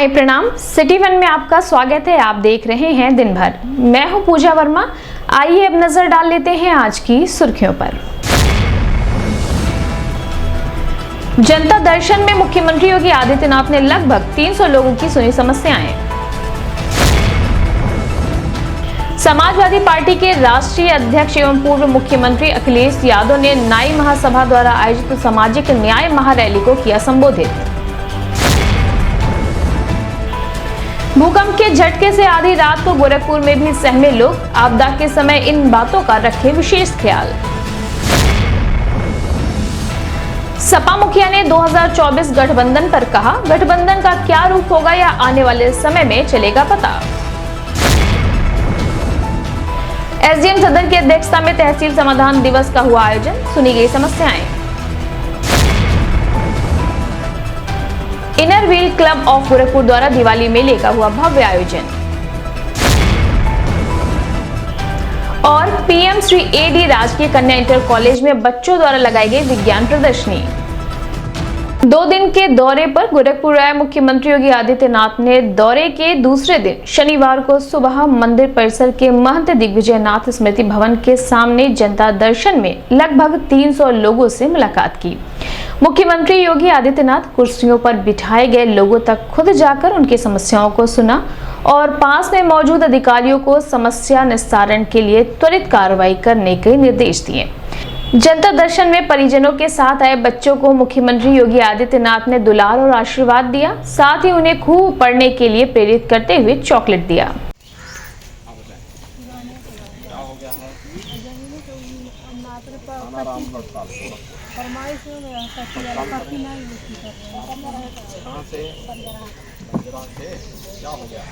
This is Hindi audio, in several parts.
हाय प्रणाम, सिटी वन में आपका स्वागत है। आप देख रहे हैं दिन भर। मैं हूं पूजा वर्मा। आइए अब नजर डाल लेते हैं आज की सुर्खियों पर। जनता दर्शन में मुख्यमंत्री योगी आदित्यनाथ ने लगभग 300 लोगों की सुनी समस्याएं। समाजवादी पार्टी के राष्ट्रीय अध्यक्ष एवं पूर्व मुख्यमंत्री अखिलेश यादव ने नाई महासभा द्वारा आयोजित सामाजिक न्याय महारैली को किया संबोधित। भूकंप के झटके से आधी रात को गोरखपुर में भी सहमे लोग। आपदा के समय इन बातों का रखें विशेष ख्याल। सपा मुखिया ने 2024 गठबंधन पर कहा, गठबंधन का क्या रूप होगा या आने वाले समय में चलेगा पता। एसडीएम सदन की अध्यक्षता में तहसील समाधान दिवस का हुआ आयोजन, सुनी गई समस्याएं। Inner wheel club of Gorakhpur द्वारा दिवाली मेले का हुआ भव्य आयोजन। और पीएम श्री एडी राजकीय कन्या इंटर कॉलेज में बच्चों द्वारा लगाई गई विज्ञान प्रदर्शनी। 2 दिन के दौरे पर गोरखपुर आए मुख्यमंत्री योगी आदित्यनाथ ने दौरे के दूसरे दिन शनिवार को सुबह मंदिर परिसर के महंत दिग्विजयनाथ स्मृति भवन के सामने जनता दर्शन में लगभग 300 लोगों से मुलाकात की। मुख्यमंत्री योगी आदित्यनाथ कुर्सियों पर बिठाए गए लोगों तक खुद जाकर उनकी समस्याओं को सुना और पास में मौजूद अधिकारियों को समस्या निस्तारण के लिए त्वरित कार्रवाई करने के निर्देश दिए। जनता दर्शन में परिजनों के साथ आए बच्चों को मुख्यमंत्री योगी आदित्यनाथ ने दुलार और आशीर्वाद दिया। साथ ही उन्हें खूब पढ़ने के लिए प्रेरित करते हुए चॉकलेट दिया। क्या हो गया?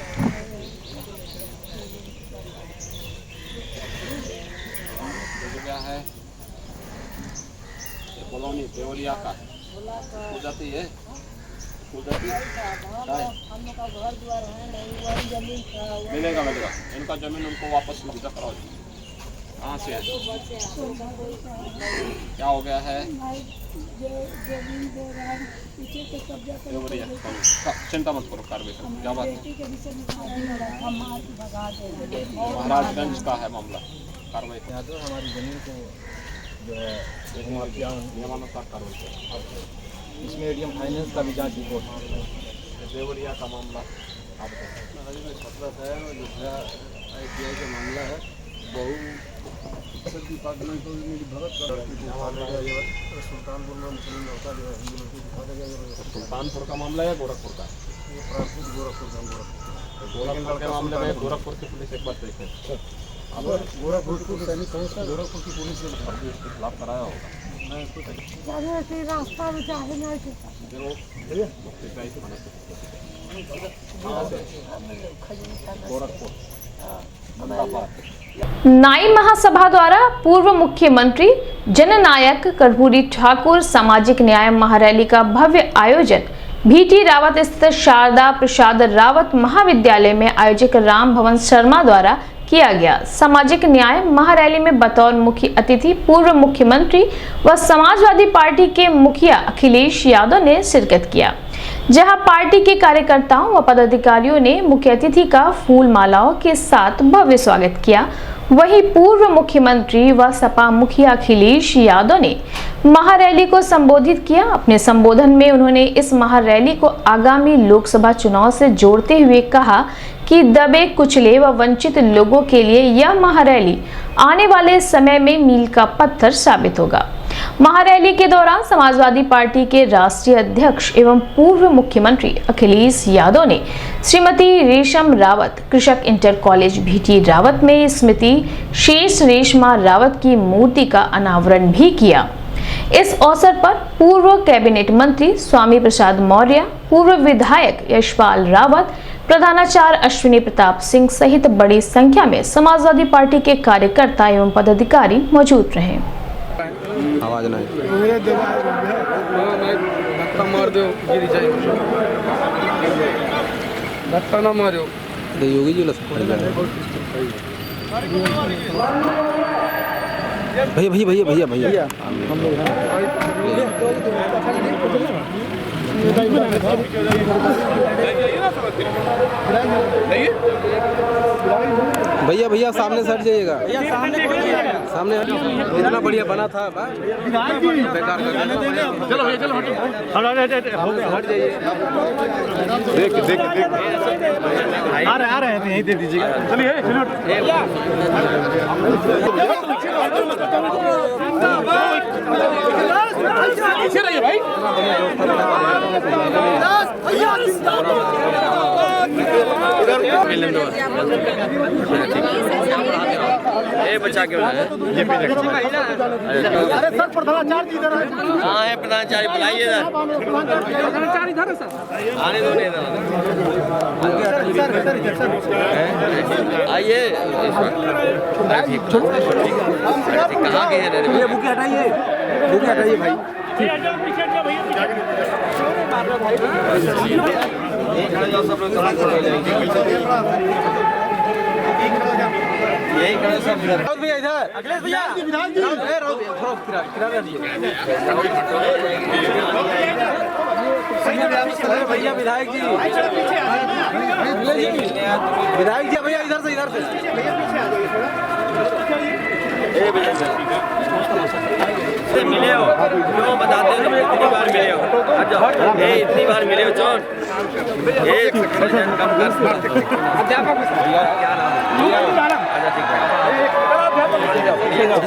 क्या है? कॉलोनी देवलिया का जाती है। मिलेगा इनका जमीन उनको वापस मुआवजा कराओ। कहाँ से है? क्या हो गया है? चिंता मत करो, कार्रवाई करो। क्या बात है? महाराजगंज का है मामला। कार्रवाई करो। हमारी जमीन को नियमानुसार कार्रवाई करो। इसमें एडीएम फाइनेंस का भी जांच रिपोर्ट देवरिया का मामला आप ITI का मामला है। बहु डिपार्टमेंट को मेरी भगत सुल्तानपुर का मामला है। गोरखपुर का गोरखपुर के मामले में गोरखपुर की पुलिस एक बार देखे। गोरखपुर की पुलिस ने खिलाफ कराया होगा। रास्ता में गोरखपुर नाई महासभा द्वारा पूर्व मुख्यमंत्री जननायक कर्पूरी ठाकुर सामाजिक न्याय महारैली का भव्य आयोजन भीटी रावत स्थित शारदा प्रसाद रावत महाविद्यालय में आयोजक राम भवन शर्मा द्वारा किया गया। सामाजिक न्याय महारैली में बतौर मुख्य अतिथि पूर्व मुख्यमंत्री व समाजवादी पार्टी के मुखिया अखिलेश यादव ने शिरकत किया, जहां पार्टी के कार्यकर्ताओं व पदाधिकारियों ने मुख्य अतिथि का फूल मालाओं के साथ भव्य स्वागत किया। वहीं पूर्व मुख्यमंत्री व सपा मुखिया अखिलेश यादव ने महारैली को संबोधित किया। अपने संबोधन में उन्होंने इस महारैली को आगामी लोकसभा चुनाव से जोड़ते हुए कहा कि दबे कुचले व वंचित लोगों के लिए यह महारैली आने वाले समय में मील का पत्थर साबित होगा। महारैली के दौरान समाजवादी पार्टी के राष्ट्रीय अध्यक्ष एवं पूर्व मुख्यमंत्री अखिलेश यादव ने श्रीमती रेशम रावत कृषक इंटर कॉलेज भीटी रावत में स्मृति शेष रेशमा रावत की मूर्ति का अनावरण भी किया। इस अवसर पर पूर्व कैबिनेट मंत्री स्वामी प्रसाद मौर्य, पूर्व विधायक यशपाल रावत, प्रधानाचार्य अश्विनी प्रताप सिंह सहित बड़ी संख्या में समाजवादी पार्टी के कार्यकर्ता एवं पदाधिकारी मौजूद रहे। आवाज नहीं मार दो गिर जाए, धक्का ना मारो। योगी जी भैया भैया भैया भैया भैया भैया सामने से हट जाइएगा, सामने इतना बढ़िया बना था बेकार कर। चलो भैया चलो हट जाइए। देख आ रहे हैं यहीं दे दीजिएगा। चलिए पीछे रहिए भाई। बचा के अरे सर प्रधानाचार्य इधर है। हाँ है प्रधानाचार्य, बुलाइए इधर। प्रधानाचार्य इधर है सर, आने दो नहीं आइए। कहाँ गए हैं? बुके हटाइए, बुके हटाइए भाई। अखिलेश भैया भैया विधायक जी, विधायक जी भैया इधर से मिले हो क्यों बताते हो? कितनी बार मिले हो? इतनी बार मिले हो चौन कम कर। अध्यापक क्या नाम है?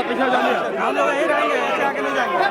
पीछे जाइए, हम लोग यहीं रहेंगे, ऐसे आगे नहीं जाएंगे।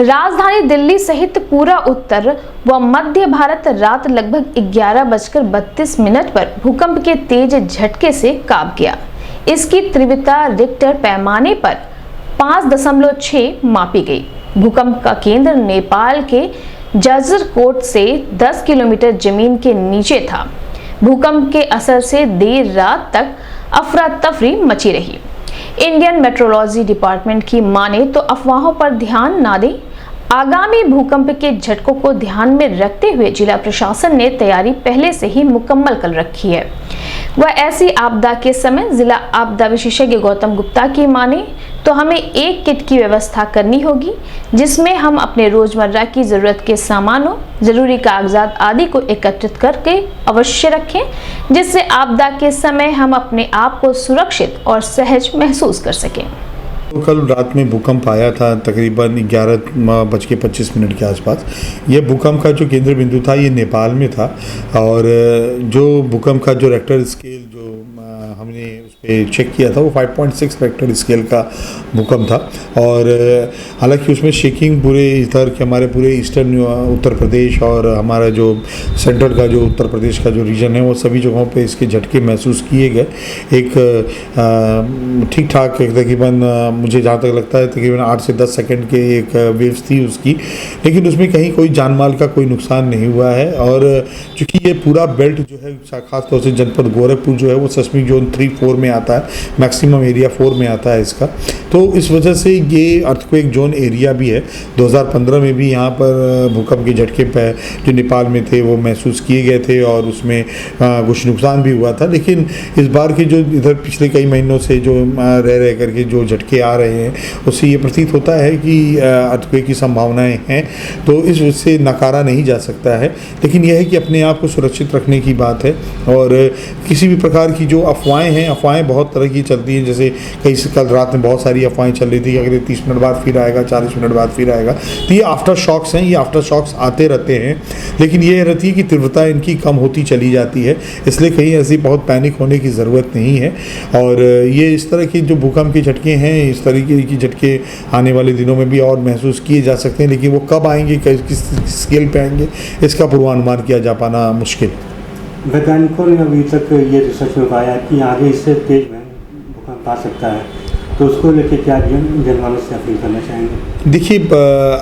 राजधानी दिल्ली सहित पूरा उत्तर व मध्य भारत रात लगभग 11:32 पर भूकंप के तेज झटके से कांप गया। इसकी तीव्रता रिक्टर पैमाने पर 5.6 मापी गई। भूकंप का केंद्र नेपाल के जाजरकोट से 10 किलोमीटर जमीन के नीचे था। भूकंप के असर से देर रात तक अफरा तफरी मची रही। इंडियन मेट्रोलॉजी डिपार्टमेंट की माने तो अफवाहों पर ध्यान ना दें। आगामी भूकंप के झटकों को ध्यान में रखते हुए जिला प्रशासन ने तैयारी पहले से ही मुकम्मल कर रखी है। वह ऐसी आपदा के समय जिला आपदा विशेषज्ञ गौतम गुप्ता की माने तो हमें एक किट की व्यवस्था करनी होगी, जिसमें हम अपने रोजमर्रा की जरूरत के सामानों, जरूरी कागजात आदि को एकत्रित करके अवश्य रखें, जिससे आपदा के समय हम अपने आप को सुरक्षित और सहज महसूस कर सकें। तो कल रात में भूकंप आया था तकरीबन 11:25 के आसपास। यह भूकंप का जो केंद्र बिंदु था ये नेपाल में था और जो भूकंप का जो रेक्टर स्केल जो हमने पे चेक किया था, वो 5.6 रेक्टर स्केल का भूकंप था। और हालांकि उसमें शेकिंग पूरे इधर के हमारे पूरे ईस्टर्न उत्तर प्रदेश और हमारा जो सेंट्रल का जो उत्तर प्रदेश का जो रीजन है वो सभी जगहों पे इसके झटके महसूस किए गए। एक ठीक ठाक तकरीबन मुझे जहाँ तक लगता है तकरीबन 8 से 10 सेकंड के एक वेव्स थी उसकी, लेकिन उसमें कहीं कोई जानमाल का कोई नुकसान नहीं हुआ है। और चूँकि ये पूरा बेल्ट जो है खास तौर से जनपद गोरखपुर जो है वो सेस्मिक जोन 3-4 में आता है, मैक्सिमम एरिया 4 में आता है इसका, तो इस वजह से ये अर्थक्वेक जोन एरिया भी है। 2015 में भी यहाँ पर भूकंप के झटके पे जो नेपाल में थे वो महसूस किए गए थे और उसमें कुछ नुकसान भी हुआ था। लेकिन इस बार के जो इधर पिछले कई महीनों से जो रह करके जो झटके आ रहे हैं उससे ये प्रतीत होता है कि अर्थक्वेक की संभावनाएं हैं, तो इससे नकारा नहीं जा सकता है। लेकिन यह है कि अपने आप को सुरक्षित रखने की बात है और किसी भी प्रकार की जो अफवाहें हैं, अफवाहें बहुत तरह की चलती हैं। जैसे कल रात में बहुत सारी अफवाहें चल रही थी कि अगले 30 मिनट बाद फिर आएगा, 40 मिनट बाद फिर आएगा, तो ये आफ्टर शॉक्स हैं, ये आफ्टर शॉक्स आते रहते हैं। लेकिन ये रहती है कि तीव्रता इनकी कम होती चली जाती है, इसलिए कहीं ऐसी बहुत पैनिक होने की ज़रूरत नहीं है। और ये इस तरह के जो भूकंप के झटके हैं, इस तरीके की झटके आने वाले दिनों में भी और महसूस किए जा सकते हैं, लेकिन वो कब आएंगे, किस स्केल पे आएंगे, इसका पूर्वानुमान किया जा पाना मुश्किल। वैज्ञानिकों ने अभी तक ये रिसर्च में पाया कि आगे इससे तेज भूकंप आ सकता है, तो उसको लेके क्या जनमानस से अपील करना चाहेंगे? देखिए,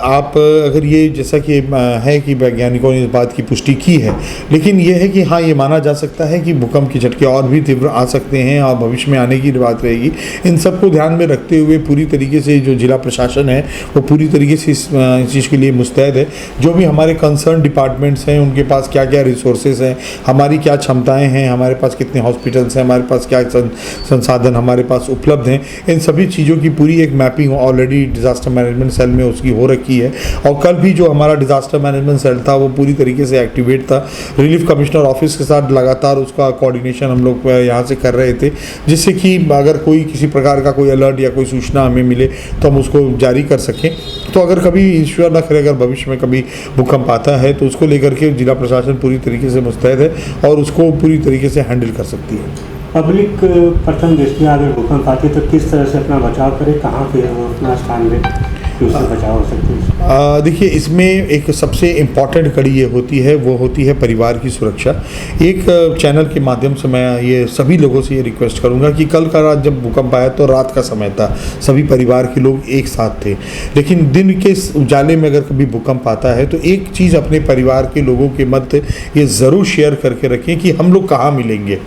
आप अगर ये जैसा कि है कि वैज्ञानिकों ने इस बात की पुष्टि की है, लेकिन ये है कि हाँ, ये माना जा सकता है कि भूकंप के झटके और भी तीव्र आ सकते हैं और भविष्य में आने की बात रहेगी। इन सबको ध्यान में रखते हुए पूरी तरीके से जो जिला प्रशासन है वो पूरी तरीके से इस चीज़ के लिए मुस्तैद है। जो भी हमारे कंसर्न डिपार्टमेंट्स हैं उनके पास क्या क्या रिसोर्सेज हैं, हमारी क्या क्षमताएँ हैं, हमारे पास कितने हॉस्पिटल्स हैं, हमारे पास क्या संसाधन हमारे पास उपलब्ध हैं, इन सभी चीज़ों की पूरी एक mapping already disaster management cell में उसकी हो रखी है। और कल भी जो हमारा डिज़ास्टर मैनेजमेंट सेल था वो पूरी तरीके से एक्टिवेट था। रिलीफ कमिश्नर ऑफिस के साथ लगातार उसका कोऑर्डिनेशन हम लोग यहाँ से कर रहे थे, जिससे कि अगर कोई किसी प्रकार का कोई अलर्ट या कोई सूचना हमें मिले तो हम उसको जारी कर सकें। तो अगर कभी ईश्वर न करे अगर भविष्य में कभी भूकंप आता है तो उसको लेकर के जिला प्रशासन पूरी तरीके से मुस्तैद है और उसको पूरी तरीके से हैंडल कर सकती है। पब्लिक प्रथम दृष्टया अगर भूकंप आती है तो किस तरह से अपना बचाव करे, कहाँ पे वो अपना स्थान ले कि उससे बचाव हो सकती है? देखिए, इसमें एक सबसे इम्पॉर्टेंट कड़ी ये होती है, वो होती है परिवार की सुरक्षा। एक चैनल के माध्यम से मैं ये सभी लोगों से ये रिक्वेस्ट करूँगा कि कल का रात जब भूकंप आया तो रात का समय था, सभी परिवार के लोग एक साथ थे। लेकिन दिन के उजाले में अगर कभी भूकंप आता है तो एक चीज़ अपने परिवार के लोगों के मध्य ये ज़रूर शेयर करके रखें कि हम लोग कहाँ मिलेंगे।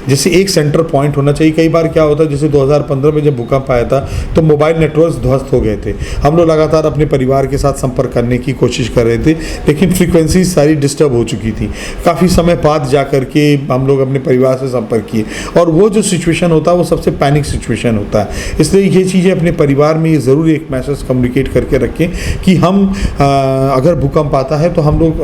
जैसे एक सेंटर पॉइंट होना चाहिए। कई बार क्या होता है, जैसे 2015 में जब भूकंप आया था तो मोबाइल नेटवर्क ध्वस्त हो गए थे। हम लोग लगातार अपने परिवार के साथ संपर्क करने की कोशिश कर रहे थे, लेकिन फ्रीक्वेंसी सारी डिस्टर्ब हो चुकी थी। काफ़ी समय बाद जा कर के हम लोग अपने परिवार से संपर्क किए और वो जो सिचुएशन होता है वो सबसे पैनिक सिचुएशन होता है। इसलिए ये चीज़ें अपने परिवार में ये ज़रूर एक मैसेज कम्युनिकेट करके रखें कि हम अगर भूकंप आता है तो हम लोग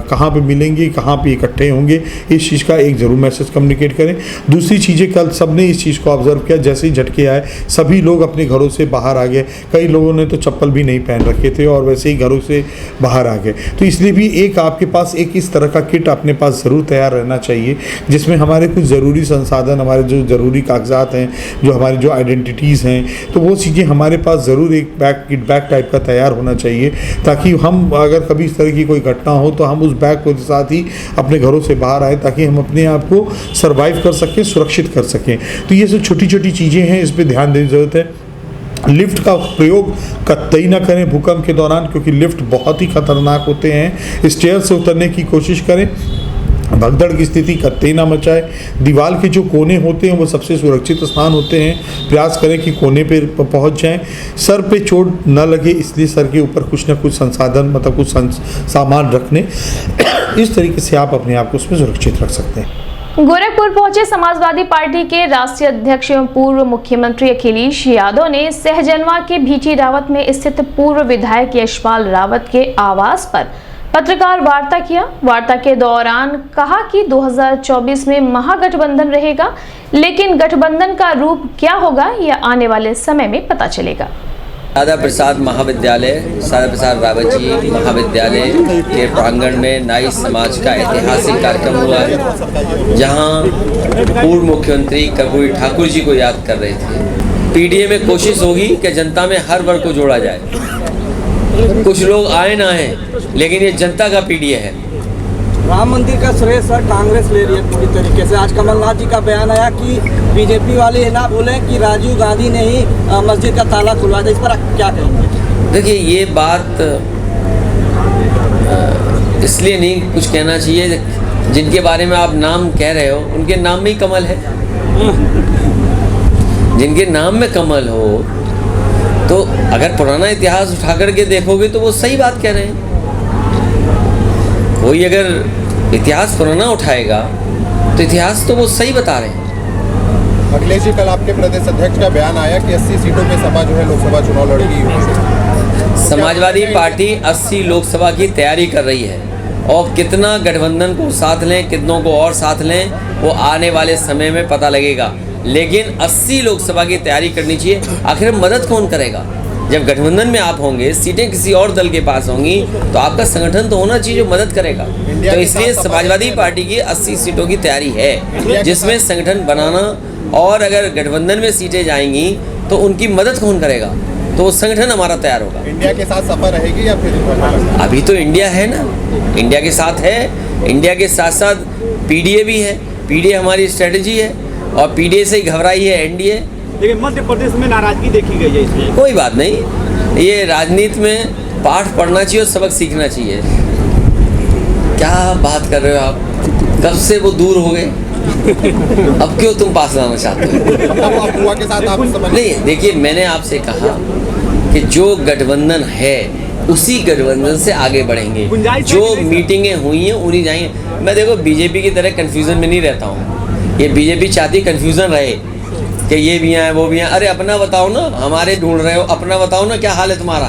कहाँ पर मिलेंगे, कहाँ पर इकट्ठे होंगे, इस चीज़ का एक ज़रूर मैसेज कम्युनिकेट करें। दूसरी चीज़ें, कल सबने इस चीज़ को ऑब्जर्व किया, जैसे ही झटके आए सभी लोग अपने घरों से बाहर आ गए। कई लोगों ने तो चप्पल भी नहीं पहन रखे थे और वैसे ही घरों से बाहर आ गए। तो इसलिए भी एक आपके पास एक इस तरह का किट अपने पास ज़रूर तैयार रहना चाहिए, जिसमें हमारे कुछ ज़रूरी संसाधन, हमारे जो ज़रूरी कागजात हैं, जो हमारी जो आइडेंटिटीज़ हैं, तो वो चीज़ें हमारे पास ज़रूर एक किट बैग टाइप का तैयार होना चाहिए, ताकि हम अगर कभी इस तरह की कोई घटना हो तो हम उस बैग को साथ ही अपने घरों से बाहर आए, ताकि हम अपने आप को सर्वाइव कर सकें, सुरक्षित कर सकें। तो ये सब छोटी छोटी चीज़ें हैं, इस पर ध्यान देने की ज़रूरत है। लिफ्ट का प्रयोग कतई ना करें भूकंप के दौरान, क्योंकि लिफ्ट बहुत ही खतरनाक होते हैं। स्टेयर से उतरने की कोशिश करें, भगदड़ की स्थिति कतई ना मचाए। दीवार के जो कोने होते हैं वो सबसे सुरक्षित स्थान होते हैं, प्रयास करें कि कोने पे पहुंच जाएं। सर पे चोट न लगे इसलिए सर के ऊपर कुछ ना कुछ संसाधन, मतलब कुछ सामान रखने, इस तरीके से आप अपने आप को उसमें सुरक्षित रख सकते हैं। गोरखपुर पहुंचे समाजवादी पार्टी के राष्ट्रीय अध्यक्ष एवं पूर्व मुख्यमंत्री अखिलेश यादव ने सहजनवा के भीटी रावत में स्थित पूर्व विधायक यशपाल रावत के आवास पर पत्रकार वार्ता किया। वार्ता के दौरान कहा कि 2024 में महागठबंधन रहेगा, लेकिन गठबंधन का रूप क्या होगा यह आने वाले समय में पता चलेगा। शारदा प्रसाद महाविद्यालय, शारदा प्रसाद रावत जी महाविद्यालय के प्रांगण में नाई समाज का ऐतिहासिक कार्यक्रम हुआ है, जहां पूर्व मुख्यमंत्री कर्पूरी ठाकुर जी को याद कर रहे थे। पीडीए में कोशिश होगी कि जनता में हर वर्ग को जोड़ा जाए। कुछ लोग आए ना आए, लेकिन ये जनता का पीडीए है। राम मंदिर का श्रेय सर कांग्रेस ले रही है पूरी तरीके से। आज कमलनाथ जी का बयान आया कि बीजेपी वाले ये ना बोले कि राजीव गांधी ने ही मस्जिद का ताला खुलवाया था। इस पर आप क्या कहेंगे? देखिए, ये बात इसलिए नहीं कुछ कहना चाहिए, जिनके बारे में आप नाम कह रहे हो उनके नाम में ही कमल है। जिनके नाम में कमल हो, तो अगर पुराना इतिहास उठा करके देखोगे तो वो सही बात कह रहे हैं। कोई अगर इतिहास पुराना उठाएगा तो इतिहास तो वो सही बता रहे हैं। अखिलेश जी, कल आपके प्रदेश अध्यक्ष का बयान आया कि 80 सीटों पे सपा जो है लोकसभा चुनाव लड़ेगी। समाजवादी पार्टी 80 लोकसभा की तैयारी कर रही है, और कितना गठबंधन को साथ लें, कितनों को और साथ लें, वो आने वाले समय में पता लगेगा। लेकिन 80 लोकसभा की तैयारी करनी चाहिए। आखिर मदद कौन करेगा? जब गठबंधन में आप होंगे, सीटें किसी और दल के पास होंगी, तो आपका संगठन तो होना चाहिए जो मदद करेगा। तो इसलिए समाजवादी पार्टी की 80 सीटों की तैयारी है, जिसमें संगठन बनाना, और अगर गठबंधन में सीटें जाएंगी तो उनकी मदद कौन करेगा? तो वो संगठन हमारा तैयार होगा। इंडिया के साथ सपा रहेगी या फिर? अभी तो इंडिया है ना, इंडिया के साथ है। इंडिया के साथ साथ पीडीए भी है। पीडीए हमारी स्ट्रेटजी है, और पीडीए से ही घबराई है एनडीए। लेकिन मध्य प्रदेश में नाराजगी देखी गई है इसमें। कोई बात नहीं, ये राजनीति में पाठ पढ़ना चाहिए और सबक सीखना चाहिए। क्या बात कर रहे हो आप? कब से वो दूर हो गए, अब क्यों तुम पास लाना चाहते हो? के साथ आप नहीं, देखिए, मैंने आपसे कहा कि जो गठबंधन है उसी गठबंधन से आगे बढ़ेंगे। जो मीटिंगें हुई हैं उन्हीं जाएंगे। मैं देखो बीजेपी की तरह कंफ्यूजन में नहीं रहता हूँ। ये बीजेपी चाहती कंफ्यूजन रहे कि ये भी हैं वो भी हैं। अरे अपना बताओ ना, हमारे ढूंढ रहे हो, अपना बताओ ना, क्या हाल है तुम्हारा?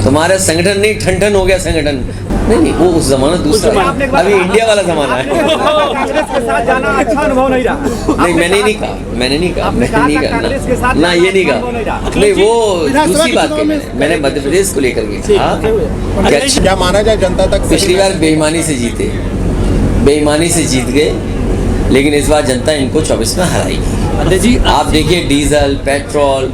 तुम्हारा संगठन नहीं ठन हो गया संगठन। नहीं, वो उस जमाना दूसरा है, अभी इंडिया वाला जमाना है। कांग्रेस के साथ जाना अच्छा अनुभव नहीं रहा। नहीं, मैंने नहीं कहा ना, ये नहीं कहा। नहीं, वो दूसरी बात कही मैंने मध्य प्रदेश को लेकर के कहा। क्या माना जाए जनता तक? पिछली बार बेईमानी से जीते, बेईमानी से जीत गए, लेकिन इस बार जनता इनको 24 में हराएगी। आप देखिए, डीजल, पेट्रोल,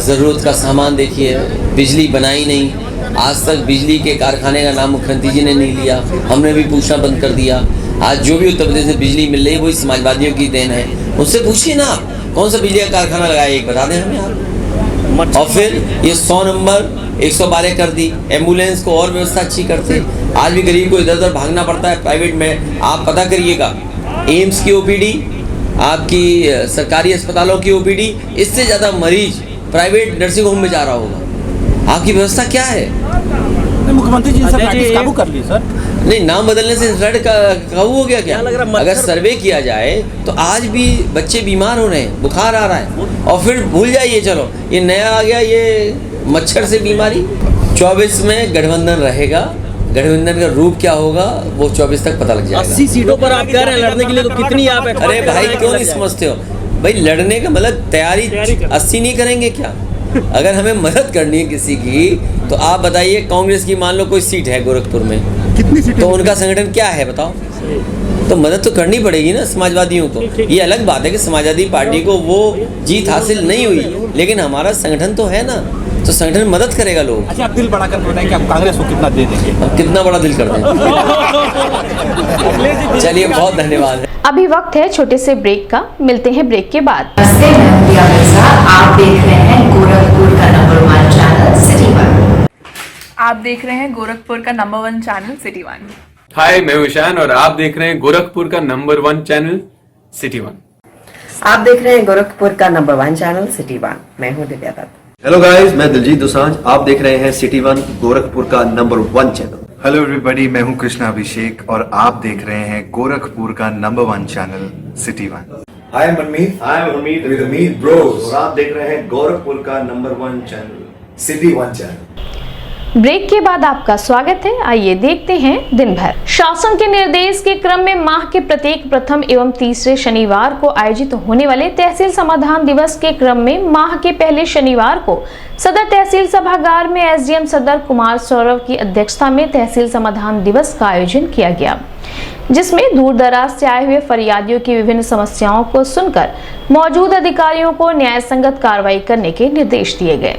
ज़रूरत का सामान देखिए, बिजली बनाई नहीं। आज तक बिजली के कारखाने का नाम मुख्यमंत्री जी ने नहीं लिया, हमने भी पूछना बंद कर दिया। आज जो भी उत्तर प्रदेश में बिजली मिल रही है वही समाजवादियों की देन है। उससे पूछिए ना, कौन सा बिजली का कारखाना लगाया, एक बता दें हमें आप। और फिर ये 100 नंबर 112 कर दी, एम्बुलेंस को और व्यवस्था अच्छी करते। आज भी गरीब को इधर उधर भागना पड़ता है प्राइवेट में। आप पता करिएगा, एम्स की ओपीडी, आपकी सरकारी अस्पतालों की ओपीडी, इससे ज़्यादा मरीज प्राइवेट नर्सिंग होम में जा रहा होगा। आपकी व्यवस्था क्या है? मुख्यमंत्री जी से काबू कर ली सर। नहीं, नाम बदलने से इंफ्रारेड काबू हो गया क्या? अगर सर्वे किया जाए तो आज भी बच्चे बीमार हो रहे हैं, बुखार आ रहा है, और फिर भूल जाइए, चलो ये नया आ गया, ये मच्छर से बीमारी। 24 में गठबंधन रहेगा, गठबंधन का रूप क्या होगा वो 24 तक पता लग जाएगा। 80 सीटों पर आप कह रहे हैं लड़ने के लिए, तो कितनी आप? अरे भाई, क्यों नहीं समझते हो भाई? लड़ने का मतलब तैयारी 80 नहीं करेंगे क्या? अगर हमें मदद करनी है किसी की, तो आप बताइए, कांग्रेस की मान लो कोई सीट है गोरखपुर में, कितनी सीटें? तो उनका संगठन क्या है बताओ? तो मदद तो करनी पड़ेगी ना समाजवादियों को। ये अलग बात है कि समाजवादी पार्टी को वो जीत हासिल नहीं हुई, लेकिन हमारा संगठन तो है ना, तो संगठन मदद करेगा लोग। अच्छा, आप दिल बड़ा कर बताएं कि आप कांग्रेस को कितना दे देंगे? अब कितना बड़ा दिल कर दें? चलिए, बहुत धन्यवाद। अभी वक्त है छोटे से ब्रेक का, मिलते हैं ब्रेक के बाद। नमस्ते, मैं प्रिया मिर्जा। आप देख रहे हैं गोरखपुर का नंबर 1 चैनल सिटी 1। आप देख रहे हैं गोरखपुर का नंबर 1 चैनल सिटी 1। हाय, मैं ईशान और आप देख रहे हैं गोरखपुर का नंबर 1 चैनल सिटी 1। आप देख रहे हैं गोरखपुर का नंबर 1 चैनल सिटी 1। मैं हूं दिव्या दत्त। हेलो गाइस, मैं दिलजीत दोसांझ। आप देख रहे हैं सिटी 1 गोरखपुर का नंबर 1 चैनल। हेलो एवरीबॉडी, मैं हूं कृष्णा अभिषेक और आप देख रहे हैं गोरखपुर का number 1 channel city 1। Hi Manmeet, with Ameet bros, और आप देख रहे हैं गोरखपुर का number 1 channel city 1 channel. Break के बाद आपका स्वागत है। आइए देखते हैं दिन भर। शासन के निर्देश के क्रम में माह के प्रत्येक प्रथम एवं तीसरे शनिवार को आयोजित होने वाले तहसील समाधान दिवस के क्रम में माह के पहले शनिवार को सदर तहसील सभागार में एसडीएम सदर कुमार सौरभ की अध्यक्षता में तहसील समाधान दिवस का आयोजन किया गया, जिसमें दूर दराज से आए हुए फरियादियों की विभिन्न समस्याओं को सुनकर मौजूद अधिकारियों को न्याय संगत कार्रवाई करने के निर्देश दिए गए।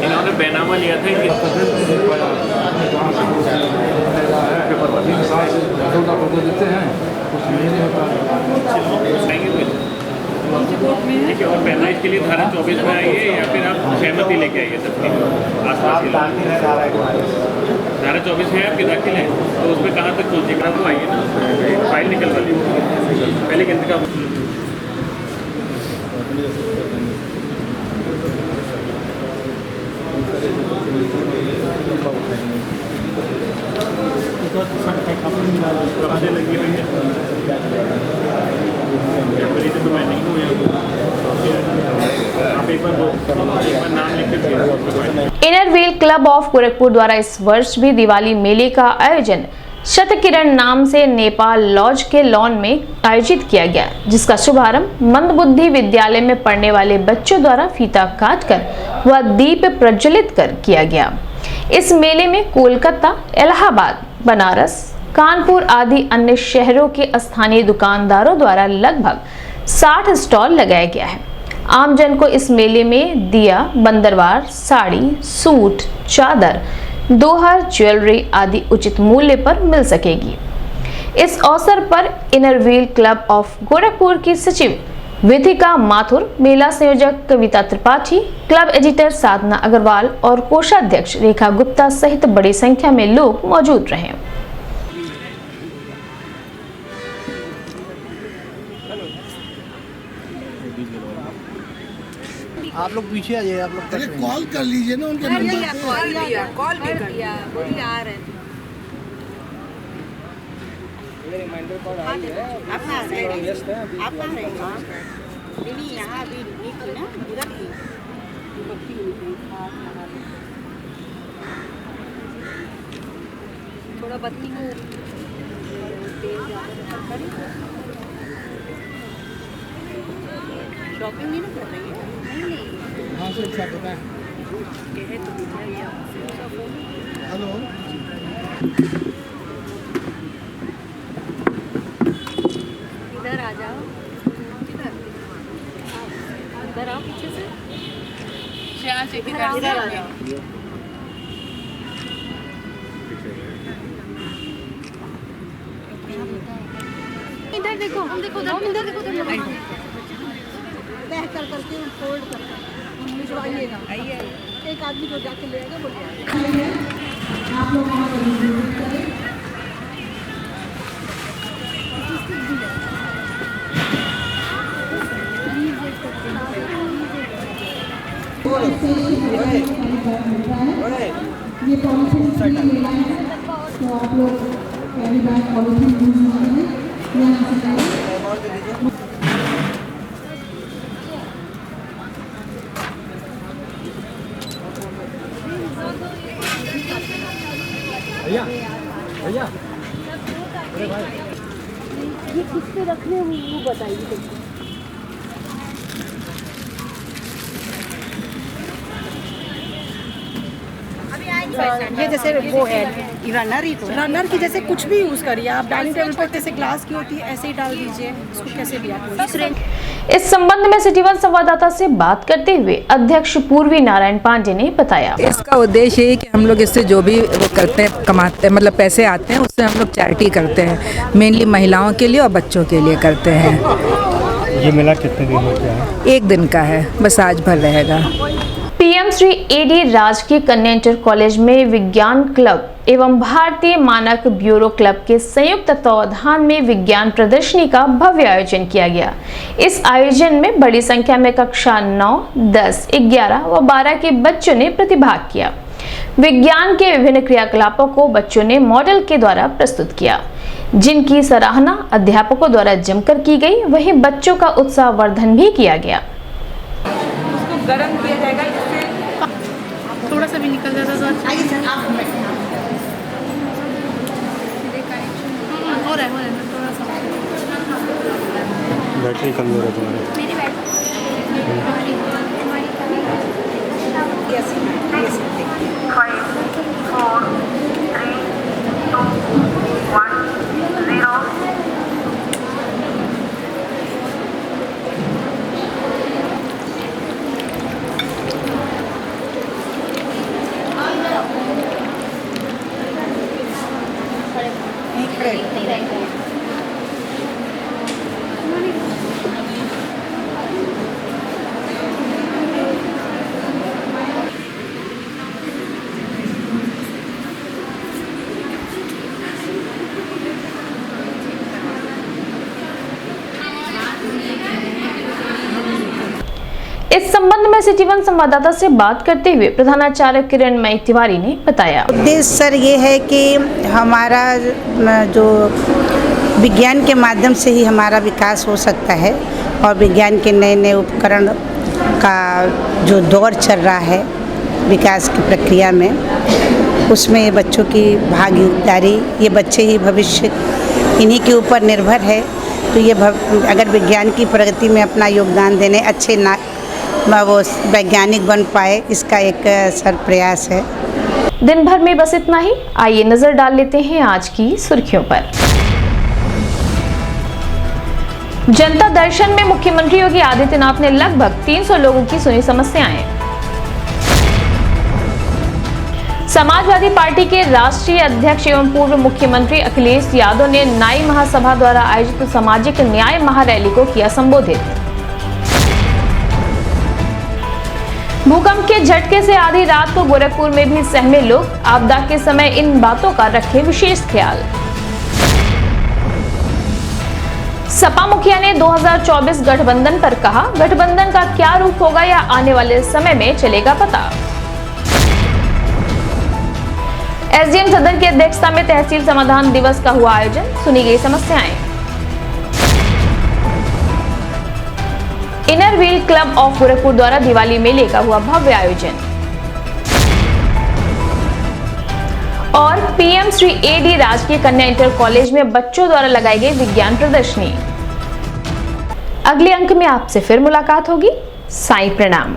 इन्होंने बैनामा लिया था कि देते हैं ठीक है। और 45 के लिए धारा 24 में आइए या फिर आप सहमति लेके आइए सबकी आसपास के धारा 24 है आपकी दाखिल है, तो उसमें कहाँ तक पहुँचेगा वो आइए ना, फाइल निकलवा लीजिए पहले गिनती का। लगी हुई है तो मैं नहीं हूँ, आप एक बार नाम लिख। Inner wheel club of Gorakhpur द्वारा इस वर्ष भी दिवाली मेले का आयोजन शतकिरण नाम से नेपाल लॉज के लॉन में आयोजित किया गया, जिसका शुभारंभ मंदबुद्धि विद्यालय में पढ़ने वाले बच्चों द्वारा फीता काटकर व दीप प्रज्वलित कर किया गया। इस मेले में कोलकाता, इलाहाबाद, बनारस, कानपुर आदि अन्य शहरों के स्थानीय दुकानदारों द्वारा लगभग 60 स्टॉल लगाया गया है। आमजन को इस मेले में दिया, बंदरवार, साड़ी, सूट, चादर, दोहर, ज्वेलरी आदि उचित मूल्य पर मिल सकेगी। इस अवसर पर inner wheel club of Gorakhpur की सचिव विधिका माथुर, मेला संयोजक कविता त्रिपाठी, क्लब एडिटर साधना अग्रवाल और कोषाध्यक्ष रेखा गुप्ता सहित बड़ी संख्या में लोग मौजूद रहे। आप लोग पीछे आ जाइए, आप लोग अरे कॉल कर लीजिए ना उनके नंबर पे। कॉल भी कर दिया, बोलिए आ रहे हैं। रिमाइंडर कॉल आ रही है, अपना व्यस्त है अभी। आप कहाँ रहेंगे? नहीं यहाँ अभी नहीं थी ना, उधर थी। थोड़ा बत्ती को शॉपिंग नहीं कर रही है। हाँ सर, अच्छा पता है। हेलो, इधर आ जाओ, इधर आओ पीछे से, इधर आ जाओ। इधर देखो, हम देखो, इधर देखो, तय कर करके फोल्ड कर भिजवाइएगा। एक आदमी जो जाके ले आएगा बोलिए। आप लोग ये पॉलिथीन तो आप लोग कैरी बैग पॉलिथीन यूज करें भैया भैया, अरे भाई ये किस पे रखने वो बताइए। ये जैसे वो है रनर की जैसे कुछ भी यूज़ करिए आप। डाइनिंग टेबल पर जैसे ग्लास की होती है ऐसे ही डाल दीजिए, इसको कैसे भी आप। इस संबंध में सिटी वन संवाददाता से बात करते हुए अध्यक्ष पूर्वी नारायण पांडे ने बताया, इसका उद्देश्य है कि हम लोग इससे जो भी वो करते हैं, कमाते हैं, मतलब पैसे आते हैं, उससे हम लोग चैरिटी करते हैं। मेनली महिलाओं के लिए और बच्चों के लिए करते हैं। ये मेला कितने दिन का है? 1 दिन का है, बस आज भर रहेगा। पीएम श्री एडी राजकीय कन्या इंटर कॉलेज में विज्ञान क्लब एवं भारतीय मानक ब्यूरो क्लब के संयुक्त तत्वावधान में विज्ञान प्रदर्शनी का भव्य आयोजन किया गया। इस आयोजन में बड़ी संख्या में कक्षा 9, 10, 11 व 12 के बच्चों ने प्रतिभाग किया। विज्ञान के विभिन्न क्रियाकलापों को बच्चों ने मॉडल के द्वारा प्रस्तुत किया, जिनकी सराहना अध्यापकों द्वारा जमकर की गई। वहीं बच्चों का उत्साहवर्धन भी किया गया। गरम किया जाएगा, थोड़ा सा भी निकल जाता तो अच्छा। आइए सर, आप हो रहा है थोड़ा सा। बैटरी कमजोर है तुम्हारी। मेरी इस संबंध में सिटी वन संवाददाता से बात करते हुए प्रधानाचार्य किरणमयी तिवारी ने बताया। उद्देश्य सर ये है कि हमारा जो विज्ञान के माध्यम से ही हमारा विकास हो सकता है और विज्ञान के नए नए उपकरण का जो दौर चल रहा है विकास की प्रक्रिया में, उसमें बच्चों की भागीदारी, ये बच्चे ही भविष्य इन्हीं के ऊपर निर्भर है। तो ये अगर विज्ञान की प्रगति में अपना योगदान देने अच्छे वो वैज्ञानिक बन पाए, इसका एक सर प्रयास है। दिन भर में बस इतना ही। आइए नजर डाल लेते हैं आज की सुर्खियों पर। जनता दर्शन में मुख्यमंत्री योगी आदित्यनाथ ने लगभग 300 लोगों की सुनी समस्याएं। समाजवादी पार्टी के राष्ट्रीय अध्यक्ष एवं पूर्व मुख्यमंत्री अखिलेश यादव ने नाई महासभा द्वारा आयोजित सामाजिक न्याय महारैली को किया संबोधित। भूकंप के झटके से आधी रात को गोरखपुर में भी सहमे लोग। आपदा के समय इन बातों का रखे विशेष ख्याल। सपा मुखिया ने 2024 गठबंधन पर कहा, गठबंधन का क्या रूप होगा या आने वाले समय में चलेगा पता। एसडीएम सदन की अध्यक्षता में तहसील समाधान दिवस का हुआ आयोजन, सुनी गई समस्याएं। Inner wheel club of Gorakhpur द्वारा दिवाली मेले का हुआ भव्य आयोजन। और पीएम श्री एडी राजकीय कन्या इंटर कॉलेज में बच्चों द्वारा लगाई गई विज्ञान प्रदर्शनी। अगले अंक में आपसे फिर मुलाकात होगी। साईं प्रणाम।